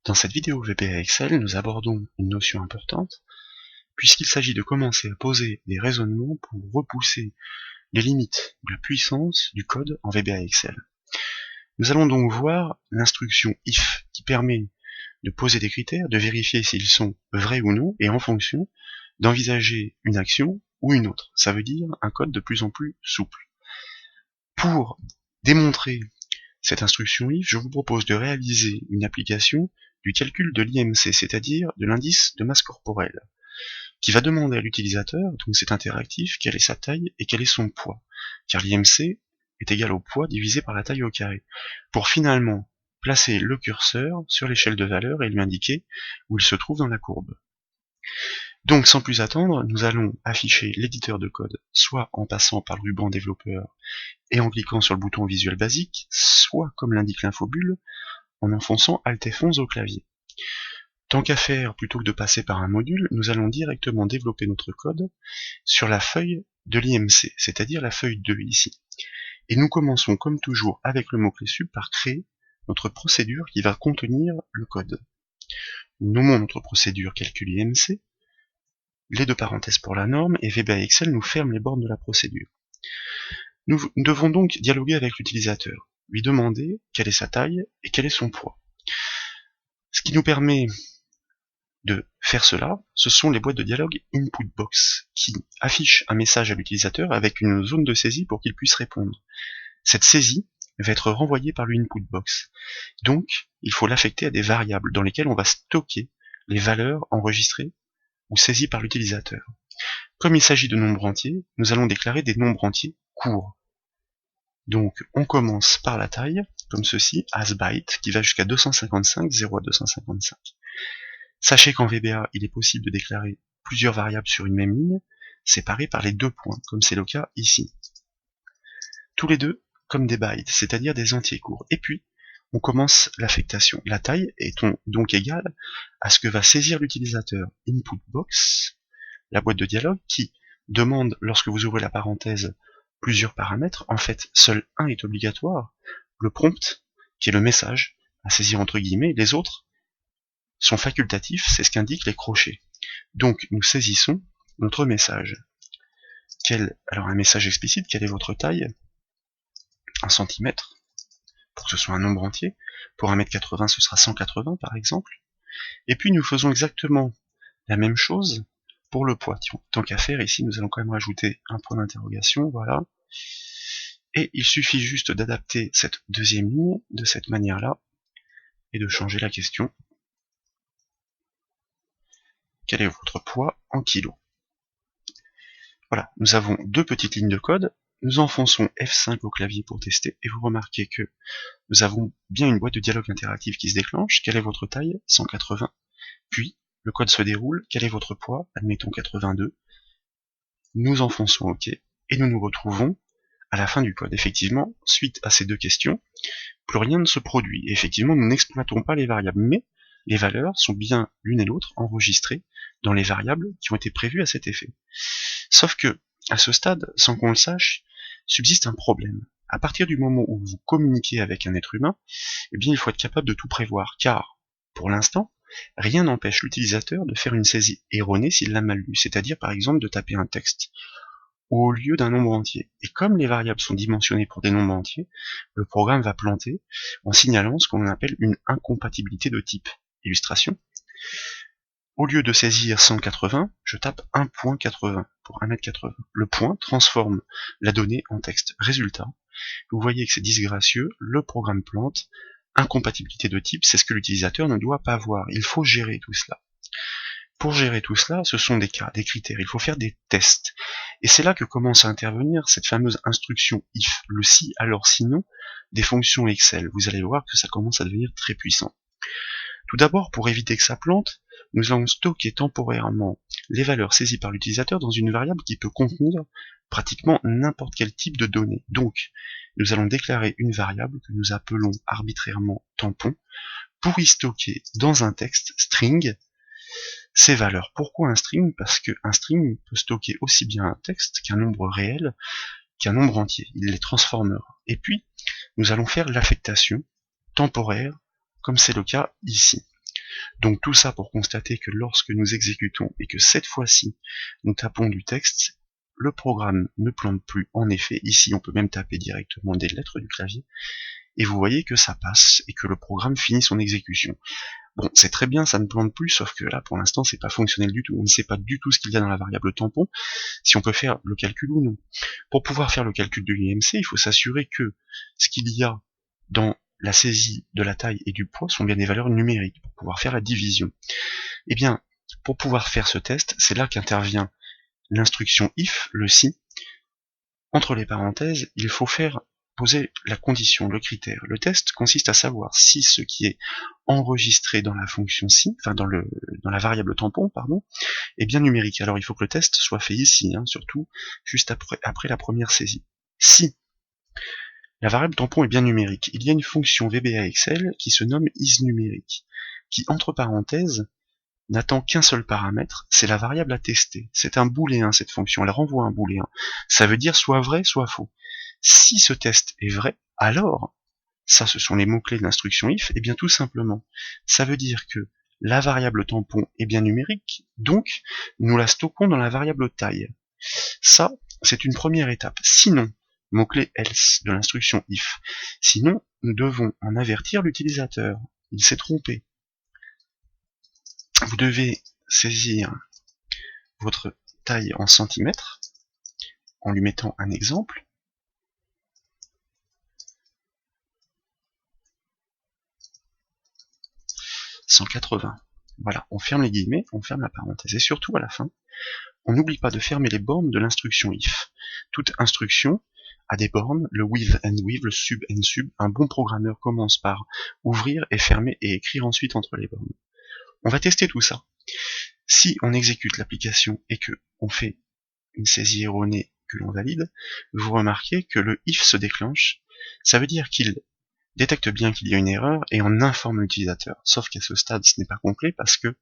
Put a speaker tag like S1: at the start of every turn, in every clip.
S1: Dans cette vidéo VBA Excel, nous abordons une notion importante, puisqu'il s'agit de commencer à poser des raisonnements pour repousser les limites de la puissance du code en VBA Excel. Nous allons donc voir l'instruction if qui permet de poser des critères, de vérifier s'ils sont vrais ou non, et en fonction, d'envisager une action ou une autre. Ça veut dire un code de plus en plus souple. Pour démontrer cette instruction if, je vous propose de réaliser une application du calcul de l'IMC, c'est-à-dire de l'indice de masse corporelle, qui va demander à l'utilisateur, donc c'est interactif, quelle est sa taille et quel est son poids, car l'IMC est égal au poids divisé par la taille au carré, pour finalement placer le curseur sur l'échelle de valeur et lui indiquer où il se trouve dans la courbe. Donc sans plus attendre, nous allons afficher l'éditeur de code, soit en passant par le ruban développeur et en cliquant sur le bouton visuel basique, soit comme l'indique l'infobulle, en enfonçant Alt F11 au clavier. Tant qu'à faire, plutôt que de passer par un module, nous allons directement développer notre code sur la feuille de l'IMC, c'est-à-dire la feuille 2 ici. Et nous commençons comme toujours avec le mot-clé sub par créer notre procédure qui va contenir le code. Nous nommons notre procédure calcul IMC, les deux parenthèses pour la norme, et VBA Excel nous ferme les bornes de la procédure. Nous devons donc dialoguer avec l'utilisateur, lui demander quelle est sa taille et quel est son poids. Ce qui nous permet de faire cela, ce sont les boîtes de dialogue Input Box, qui affichent un message à l'utilisateur avec une zone de saisie pour qu'il puisse répondre. Cette saisie va être renvoyée par le Input Box. Donc, il faut l'affecter à des variables dans lesquelles on va stocker les valeurs enregistrées ou saisies par l'utilisateur. Comme il s'agit de nombres entiers, nous allons déclarer des nombres entiers courts. Donc, on commence par la taille, comme ceci, asByte, qui va jusqu'à 255, 0 à 255. Sachez qu'en VBA, il est possible de déclarer plusieurs variables sur une même ligne, séparées par les deux points, comme c'est le cas ici. Tous les deux comme des bytes, c'est-à-dire des entiers courts. Et puis, on commence l'affectation. La taille est donc égale à ce que va saisir l'utilisateur. Input box, la boîte de dialogue, qui demande, lorsque vous ouvrez la parenthèse, plusieurs paramètres. En fait, seul un est obligatoire, le prompt, qui est le message à saisir entre guillemets. Les autres sont facultatifs, c'est ce qu'indiquent les crochets. Donc nous saisissons notre message. Alors un message explicite, quelle est votre taille? 1 cm, pour que ce soit un nombre entier. Pour 1m80, ce sera 180 par exemple. Et puis nous faisons exactement la même chose pour le poids. Tant qu'à faire, ici nous allons quand même rajouter un point d'interrogation, voilà. Et il suffit juste d'adapter cette deuxième ligne de cette manière-là, et de changer la question. Quel est votre poids en kilos? Voilà, nous avons deux petites lignes de code. Nous enfonçons F5 au clavier pour tester, et vous remarquez que nous avons bien une boîte de dialogue interactive qui se déclenche. Quelle est votre taille? 180. Puis, le code se déroule. Quel est votre poids? Admettons 82. Nous enfonçons OK, et nous nous retrouvons à la fin du code. Effectivement, suite à ces deux questions, plus rien ne se produit. Et effectivement, nous n'exploitons pas les variables, mais les valeurs sont bien l'une et l'autre enregistrées dans les variables qui ont été prévues à cet effet. Sauf que, à ce stade, sans qu'on le sache, subsiste un problème. À partir du moment où vous communiquez avec un être humain, eh bien, il faut être capable de tout prévoir, car, pour l'instant, rien n'empêche l'utilisateur de faire une saisie erronée s'il l'a mal lu, c'est-à-dire par exemple de taper un texte au lieu d'un nombre entier. Et comme les variables sont dimensionnées pour des nombres entiers, le programme va planter en signalant ce qu'on appelle une incompatibilité de type. Illustration. Au lieu de saisir 180, je tape 1.80 pour 1m80. Le point transforme la donnée en texte. Résultat, vous voyez que c'est disgracieux, le programme plante. Incompatibilité de type, c'est ce que l'utilisateur ne doit pas voir. Il faut gérer tout cela. Pour gérer tout cela, ce sont des cas, des critères, il faut faire des tests. Et c'est là que commence à intervenir cette fameuse instruction if, le si alors sinon, des fonctions Excel. Vous allez voir que ça commence à devenir très puissant. Tout d'abord, pour éviter que ça plante, nous allons stocker temporairement les valeurs saisies par l'utilisateur dans une variable qui peut contenir pratiquement n'importe quel type de données. Donc, nous allons déclarer une variable que nous appelons arbitrairement tampon pour y stocker dans un texte string ces valeurs. Pourquoi un string? Parce qu'un string peut stocker aussi bien un texte qu'un nombre réel, qu'un nombre entier. Il les transformera. Et puis, nous allons faire l'affectation temporaire, comme c'est le cas ici. Donc tout ça pour constater que lorsque nous exécutons et que cette fois-ci nous tapons du texte, le programme ne plante plus. En effet, ici on peut même taper directement des lettres du clavier, et vous voyez que ça passe et que le programme finit son exécution. Bon, c'est très bien, ça ne plante plus, sauf que là, pour l'instant, c'est pas fonctionnel du tout. On ne sait pas du tout ce qu'il y a dans la variable tampon, si on peut faire le calcul ou non. Pour pouvoir faire le calcul de l'IMC, il faut s'assurer que ce qu'il y a dans la saisie de la taille et du poids sont bien des valeurs numériques, pour pouvoir faire la division. Eh bien, pour pouvoir faire ce test, c'est là qu'intervient l'instruction if, le si. Entre les parenthèses, il faut poser la condition, le critère. Le test consiste à savoir si ce qui est enregistré dans la fonction si, enfin dans la variable tampon, pardon, est bien numérique. Alors il faut que le test soit fait ici, surtout juste après la première saisie. Si la variable tampon est bien numérique, il y a une fonction VBAXL qui se nomme isNumérique, qui entre parenthèses n'attend qu'un seul paramètre, c'est la variable à tester. C'est un booléen cette fonction, elle renvoie un booléen. Ça veut dire soit vrai, soit faux. Si ce test est vrai, alors, ça ce sont les mots-clés de l'instruction if, et bien tout simplement, ça veut dire que la variable tampon est bien numérique, donc nous la stockons dans la variable taille. Ça, c'est une première étape. Sinon, mot-clé else de l'instruction if, sinon nous devons en avertir l'utilisateur. Il s'est trompé. Vous devez saisir votre taille en centimètres, en lui mettant un exemple. 180. Voilà, on ferme les guillemets, on ferme la parenthèse. Et surtout, à la fin, on n'oublie pas de fermer les bornes de l'instruction if. Toute instruction a des bornes, le with and with, le sub and sub. Un bon programmeur commence par ouvrir et fermer et écrire ensuite entre les bornes. On va tester tout ça. Si on exécute l'application et que on fait une saisie erronée que l'on valide, vous remarquez que le if se déclenche. Ça veut dire qu'il détecte bien qu'il y a une erreur et en informe l'utilisateur. Sauf qu'à ce stade, ce n'est pas complet parce que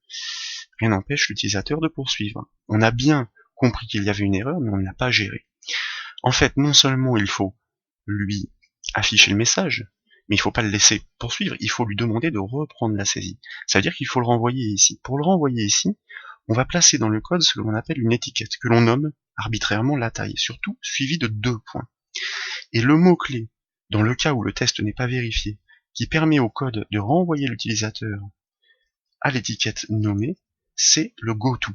S1: rien n'empêche l'utilisateur de poursuivre. On a bien compris qu'il y avait une erreur, mais on ne l'a pas gérée. En fait, non seulement il faut lui afficher le message, mais il ne faut pas le laisser poursuivre, il faut lui demander de reprendre la saisie. Ça veut dire qu'il faut le renvoyer ici. Pour le renvoyer ici, on va placer dans le code ce que l'on appelle une étiquette, que l'on nomme arbitrairement la taille, surtout suivie de 2 points. Et le mot-clé, dans le cas où le test n'est pas vérifié, qui permet au code de renvoyer l'utilisateur à l'étiquette nommée, c'est le goTo,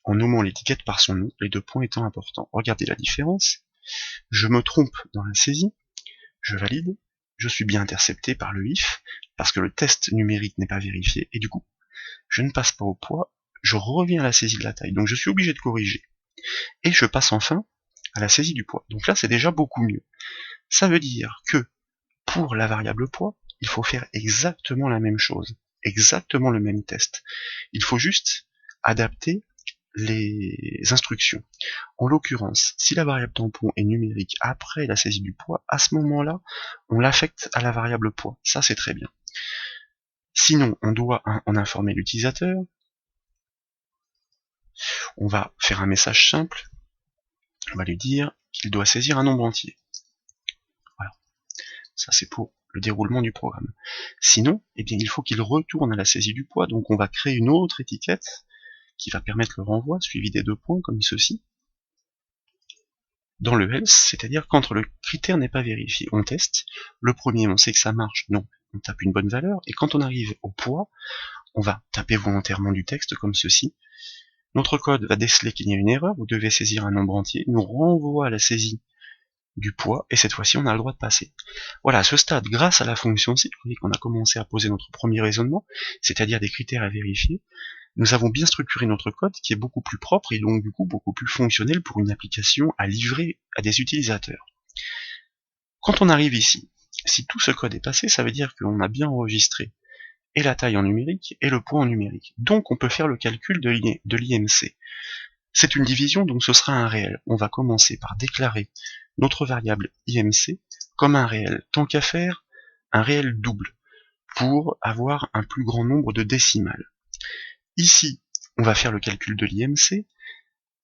S1: en nommant l'étiquette par son nom, les 2 points étant importants. Regardez la différence. Je me trompe dans la saisie, je valide, je suis bien intercepté par le if, parce que le test numérique n'est pas vérifié, et du coup, je ne passe pas au poids, je reviens à la saisie de la taille, donc je suis obligé de corriger. Et je passe enfin à la saisie du poids. Donc là, c'est déjà beaucoup mieux. Ça veut dire que, pour la variable poids, il faut faire exactement la même chose, exactement le même test. Il faut juste adapter les instructions. En l'occurrence, si la variable tampon est numérique après la saisie du poids, à ce moment-là, on l'affecte à la variable poids. Ça, c'est très bien. Sinon, on doit en informer l'utilisateur. On va faire un message simple. On va lui dire qu'il doit saisir un nombre entier. Voilà. Ça, c'est pour le déroulement du programme. Sinon, eh bien, il faut qu'il retourne à la saisie du poids. Donc, on va créer une autre étiquette qui va permettre le renvoi, suivi des 2 points, comme ceci. Dans le else, c'est-à-dire quand le critère n'est pas vérifié. On teste. Le premier, on sait que ça marche. Non, on tape une bonne valeur. Et quand on arrive au poids, on va taper volontairement du texte, comme ceci. Notre code va déceler qu'il y a une erreur, vous devez saisir un nombre entier, nous renvoie à la saisie du poids, et cette fois-ci on a le droit de passer. Voilà, à ce stade, grâce à la fonction si, vous voyez qu'on a commencé à poser notre premier raisonnement, c'est-à-dire des critères à vérifier, nous avons bien structuré notre code qui est beaucoup plus propre et donc du coup beaucoup plus fonctionnel pour une application à livrer à des utilisateurs. Quand on arrive ici, si tout ce code est passé, ça veut dire qu'on a bien enregistré et la taille en numérique et le poids en numérique. Donc on peut faire le calcul de l'IMC. C'est une division, donc ce sera un réel. On va commencer par déclarer notre variable IMC comme un réel. Tant qu'à faire, un réel double, pour avoir un plus grand nombre de décimales. Ici, on va faire le calcul de l'IMC.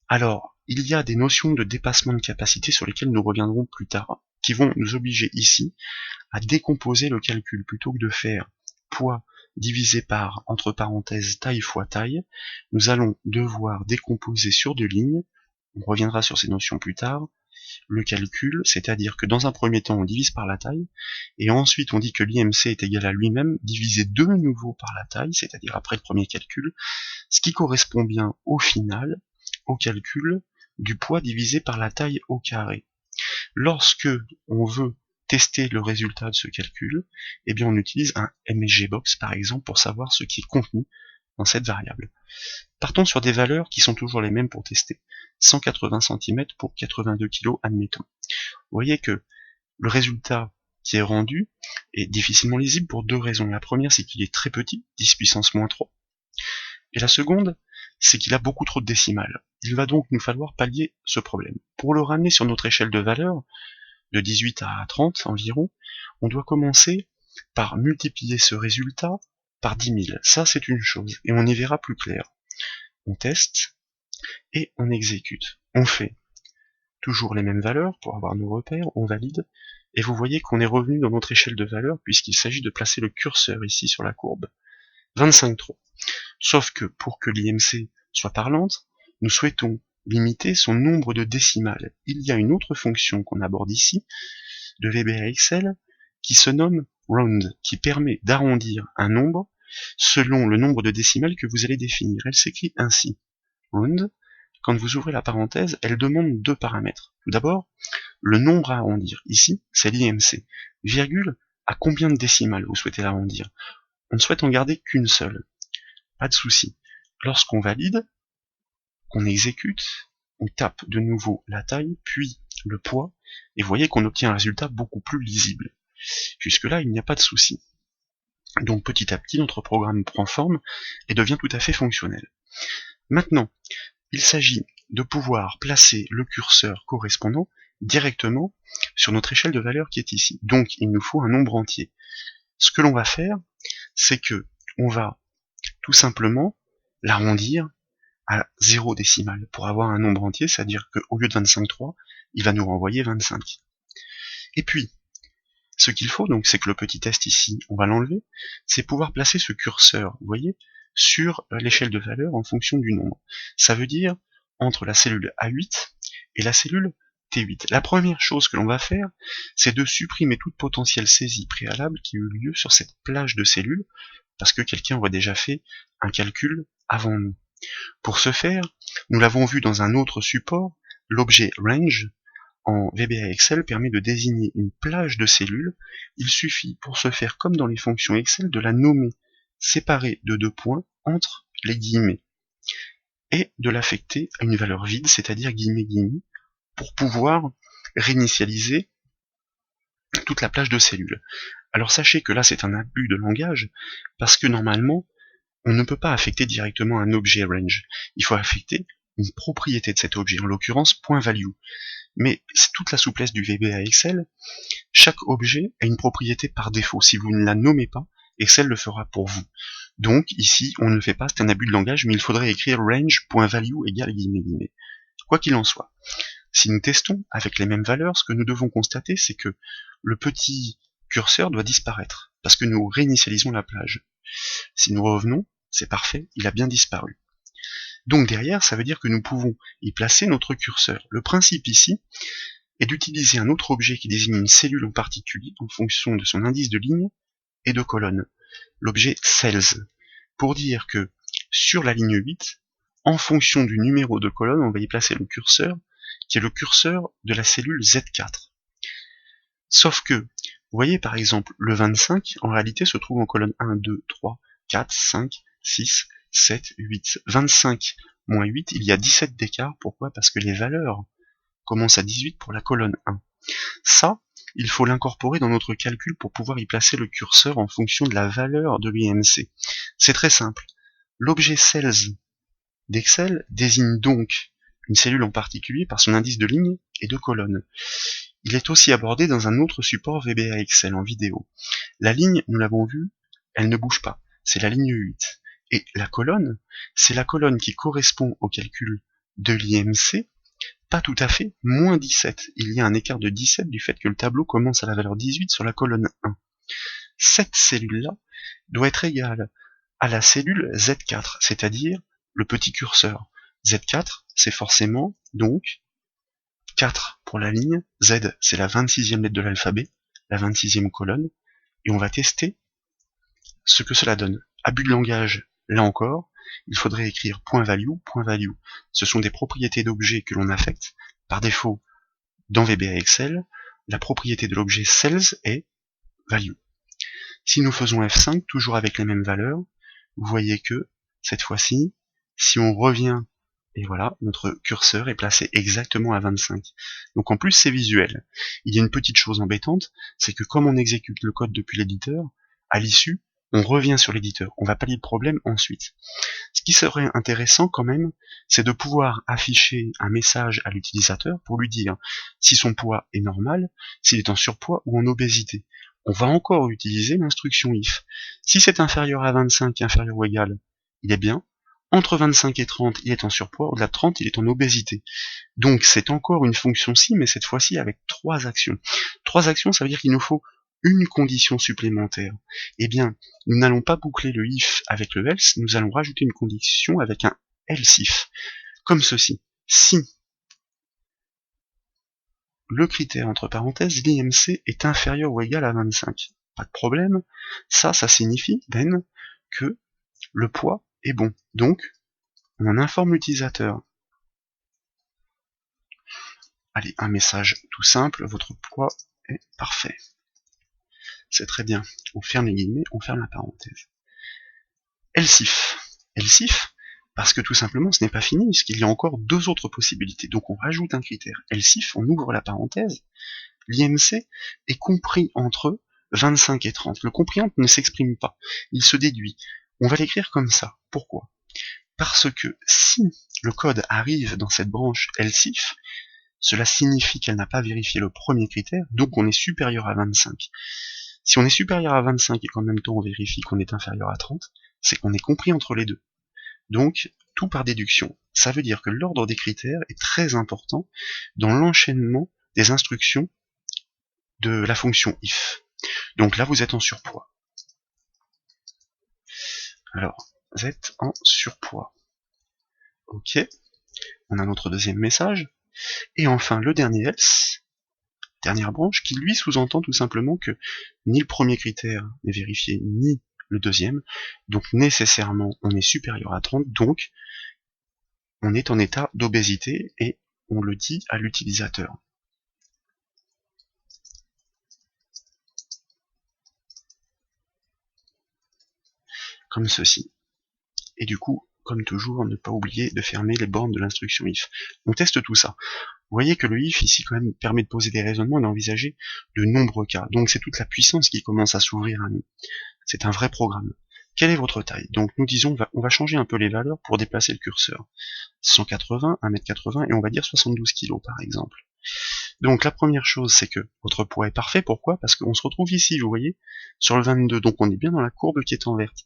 S1: Alors, il y a des notions de dépassement de capacité sur lesquelles nous reviendrons plus tard, qui vont nous obliger ici à décomposer le calcul. Plutôt que de faire poids divisé par, entre parenthèses, taille fois taille, nous allons devoir décomposer sur deux lignes, on reviendra sur ces notions plus tard, le calcul, c'est-à-dire que dans un premier temps on divise par la taille, et ensuite on dit que l'IMC est égal à lui-même divisé de nouveau par la taille, c'est-à-dire après le premier calcul, ce qui correspond bien au final au calcul du poids divisé par la taille au carré. Lorsque on veut tester le résultat de ce calcul, eh bien on utilise un MSGBox par exemple pour savoir ce qui est contenu dans cette variable. Partons sur des valeurs qui sont toujours les mêmes pour tester. 180 cm pour 82 kg, admettons. Vous voyez que le résultat qui est rendu est difficilement lisible pour deux raisons. La première, c'est qu'il est très petit, 10 puissance moins 3. Et la seconde, c'est qu'il a beaucoup trop de décimales. Il va donc nous falloir pallier ce problème. Pour le ramener sur notre échelle de valeurs, de 18 à 30 environ, on doit commencer par multiplier ce résultat par 10 000. Ça, c'est une chose, et on y verra plus clair. On teste, et on exécute. On fait toujours les mêmes valeurs pour avoir nos repères, on valide, et vous voyez qu'on est revenu dans notre échelle de valeurs puisqu'il s'agit de placer le curseur ici sur la courbe. 25 trop. Sauf que pour que l'IMC soit parlante, nous souhaitons limiter son nombre de décimales. Il y a une autre fonction qu'on aborde ici, de VBAXL, qui se nomme round, qui permet d'arrondir un nombre selon le nombre de décimales que vous allez définir. Elle s'écrit ainsi. Round, quand vous ouvrez la parenthèse, elle demande deux paramètres. Tout d'abord, le nombre à arrondir. Ici, c'est l'IMC. Virgule, à combien de décimales vous souhaitez l'arrondir? On ne souhaite en garder qu'une seule. Pas de souci. Lorsqu'on valide, qu'on exécute, on tape de nouveau la taille, puis le poids, et vous voyez qu'on obtient un résultat beaucoup plus lisible. Jusque-là, il n'y a pas de souci. Donc petit à petit, notre programme prend forme et devient tout à fait fonctionnel. Maintenant, il s'agit de pouvoir placer le curseur correspondant directement sur notre échelle de valeurs qui est ici. Donc il nous faut un nombre entier. Ce que l'on va faire, c'est que on va tout simplement l'arrondir à 0 décimale pour avoir un nombre entier, c'est-à-dire qu'au lieu de 25,3, il va nous renvoyer 25. Et puis, ce qu'il faut, donc, c'est que le petit test ici, on va l'enlever, c'est pouvoir placer ce curseur, vous voyez, sur l'échelle de valeur en fonction du nombre. Ça veut dire entre la cellule A8 et la cellule T8. La première chose que l'on va faire, c'est de supprimer toute potentielle saisie préalable qui a eu lieu sur cette plage de cellules, parce que quelqu'un aurait déjà fait un calcul avant nous. Pour ce faire, nous l'avons vu dans un autre support, l'objet range en VBA permet de désigner une plage de cellules. Il suffit pour ce faire, comme dans les fonctions Excel, de la nommer séparée de deux points entre les guillemets et de l'affecter à une valeur vide, c'est-à-dire guillemets, pour pouvoir réinitialiser toute la plage de cellules. Alors sachez que là c'est un abus de langage, parce que normalement, on ne peut pas affecter directement un objet range. Il faut affecter une propriété de cet objet, en l'occurrence point value. Mais c'est toute la souplesse du VBA Excel. Chaque objet a une propriété par défaut. Si vous ne la nommez pas, Excel le fera pour vous. Donc ici, on ne le fait pas, c'est un abus de langage, mais il faudrait écrire range.value égale guillemets. Quoi qu'il en soit, si nous testons avec les mêmes valeurs, ce que nous devons constater, c'est que le petit curseur doit disparaître, parce que nous réinitialisons la plage. Si nous revenons, c'est parfait, il a bien disparu. Donc derrière, ça veut dire que nous pouvons y placer notre curseur. Le principe ici est d'utiliser un autre objet qui désigne une cellule en particulier en fonction de son indice de ligne et de colonne, l'objet cells, pour dire que sur la ligne 8, en fonction du numéro de colonne, on va y placer le curseur, qui est le curseur de la cellule Z4. Sauf que, vous voyez par exemple, le 25, en réalité, se trouve en colonne 1, 2, 3, 4, 5, 6, 7, 8. 25 moins 8, il y a 17 d'écart. Pourquoi? Parce que les valeurs commencent à 18 pour la colonne 1. Ça, il faut l'incorporer dans notre calcul pour pouvoir y placer le curseur en fonction de la valeur de l'IMC. C'est très simple. L'objet cells d'Excel désigne donc une cellule en particulier par son indice de ligne et de colonne. Il est aussi abordé dans un autre support VBA Excel en vidéo. La ligne, nous l'avons vu, elle ne bouge pas, c'est la ligne 8. Et la colonne, c'est la colonne qui correspond au calcul de l'IMC, pas tout à fait, moins 17. Il y a un écart de 17 du fait que le tableau commence à la valeur 18 sur la colonne 1. Cette cellule-là doit être égal à la cellule Z4, c'est-à-dire le petit curseur. Z4, c'est forcément, donc, 4 pour la ligne, Z, c'est la 26e lettre de l'alphabet, la 26e colonne, et on va tester ce que cela donne. Abus de langage, là encore, il faudrait écrire .value, .value. Ce sont des propriétés d'objets que l'on affecte. Par défaut, dans VBA Excel, la propriété de l'objet cells est value. Si nous faisons F5, toujours avec les mêmes valeurs, vous voyez que, cette fois-ci, si on revient, et voilà, notre curseur est placé exactement à 25. Donc en plus, c'est visuel. Il y a une petite chose embêtante, c'est que comme on exécute le code depuis l'éditeur, à l'issue, on revient sur l'éditeur. On va pallier le problème ensuite. Ce qui serait intéressant quand même, c'est de pouvoir afficher un message à l'utilisateur pour lui dire si son poids est normal, s'il est en surpoids ou en obésité. On va encore utiliser l'instruction if. Si c'est inférieur à 25, inférieur ou égal, il est bien. Entre 25 et 30, il est en surpoids. Au-delà de 30, il est en obésité. Donc c'est encore une fonction si, mais cette fois-ci avec 3 actions. 3 actions, ça veut dire qu'il nous faut une condition supplémentaire. Eh bien, nous n'allons pas boucler le if avec le else, nous allons rajouter une condition avec un else if. Comme ceci. Si le critère entre parenthèses, l'IMC est inférieur ou égal à 25. Pas de problème. Ça signifie, then, que le poids est bon. Donc, on en informe l'utilisateur. Allez, un message tout simple, votre poids est parfait. C'est très bien. On ferme les guillemets, on ferme la parenthèse. Else if. Else if, parce que tout simplement ce n'est pas fini, puisqu'il y a encore 2 autres possibilités. Donc on rajoute un critère. Else if, on ouvre la parenthèse. L'IMC est compris entre 25 et 30. Le compris entre ne s'exprime pas. Il se déduit. On va l'écrire comme ça. Pourquoi? Parce que si le code arrive dans cette branche else if, cela signifie qu'elle n'a pas vérifié le premier critère, donc on est supérieur à 25. Si on est supérieur à 25 et qu'en même temps on vérifie qu'on est inférieur à 30, c'est qu'on est compris entre les deux. Donc, tout par déduction. Ça veut dire que l'ordre des critères est très important dans l'enchaînement des instructions de la fonction if. Donc là, vous êtes en surpoids. Alors, vous êtes en surpoids. Ok, on a notre deuxième message. Et enfin, le dernier else, dernière branche, qui lui sous-entend tout simplement que ni le premier critère n'est vérifié, ni le deuxième, donc nécessairement on est supérieur à 30, donc on est en état d'obésité et on le dit à l'utilisateur. Comme ceci. Et du coup, comme toujours, ne pas oublier de fermer les bornes de l'instruction if. On teste tout ça. Vous voyez que le if ici quand même permet de poser des raisonnements et d'envisager de nombreux cas. Donc c'est toute la puissance qui commence à s'ouvrir à nous. C'est un vrai programme. Quelle est votre taille? Donc nous disons, on va changer un peu les valeurs pour déplacer le curseur. 180, 1m80 et on va dire 72 kg par exemple. Donc la première chose, c'est que votre poids est parfait. Pourquoi? Parce qu'on se retrouve ici, vous voyez, sur le 22. Donc on est bien dans la courbe qui est en verte.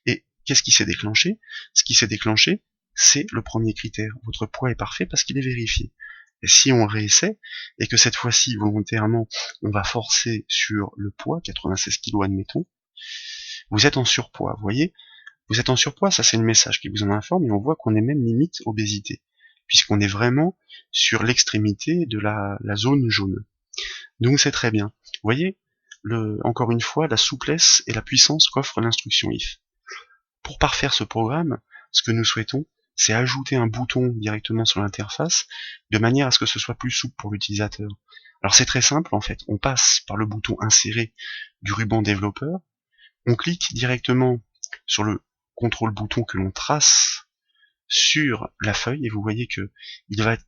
S1: Et qu'est-ce qui s'est déclenché? Ce qui s'est déclenché, c'est le premier critère. Votre poids est parfait parce qu'il est vérifié. Et si on réessaie, et que cette fois-ci, volontairement, on va forcer sur le poids, 96 kg admettons, vous êtes en surpoids, vous voyez? Vous êtes en surpoids, ça c'est le message qui vous en informe, et on voit qu'on est même limite obésité, puisqu'on est vraiment sur l'extrémité de la zone jaune. Donc c'est très bien. Vous voyez, encore une fois, la souplesse et la puissance qu'offre l'instruction if. Pour parfaire ce programme, ce que nous souhaitons, c'est ajouter un bouton directement sur l'interface, de manière à ce que ce soit plus souple pour l'utilisateur. Alors c'est très simple en fait, on passe par le bouton insérer du ruban développeur, on clique directement sur le contrôle bouton que l'on trace sur la feuille, et vous voyez que il va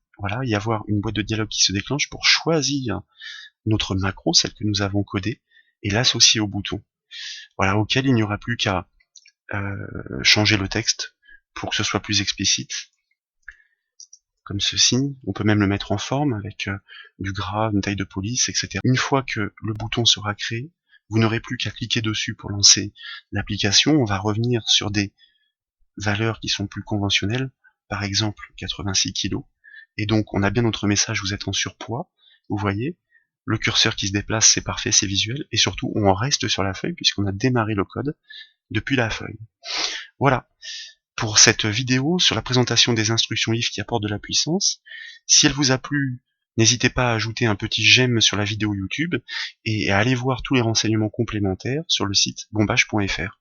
S1: y avoir une boîte de dialogue qui se déclenche pour choisir notre macro, celle que nous avons codée, et l'associer au bouton. Voilà, auquel il n'y aura plus qu'à changer le texte pour que ce soit plus explicite, comme ceci. On peut même le mettre en forme avec du gras, une taille de police, etc. Une fois que le bouton sera créé, vous n'aurez plus qu'à cliquer dessus pour lancer l'application. On va revenir sur des valeurs qui sont plus conventionnelles, par exemple 86 kg. Et donc on a bien notre message, vous êtes en surpoids, vous voyez, Le curseur qui se déplace, c'est parfait, c'est visuel, et surtout on reste sur la feuille puisqu'on a démarré le code depuis la feuille. Voilà pour cette vidéo sur la présentation des instructions if qui apportent de la puissance. Si elle vous a plu, n'hésitez pas à ajouter un petit j'aime sur la vidéo YouTube et à aller voir tous les renseignements complémentaires sur le site bombage.fr.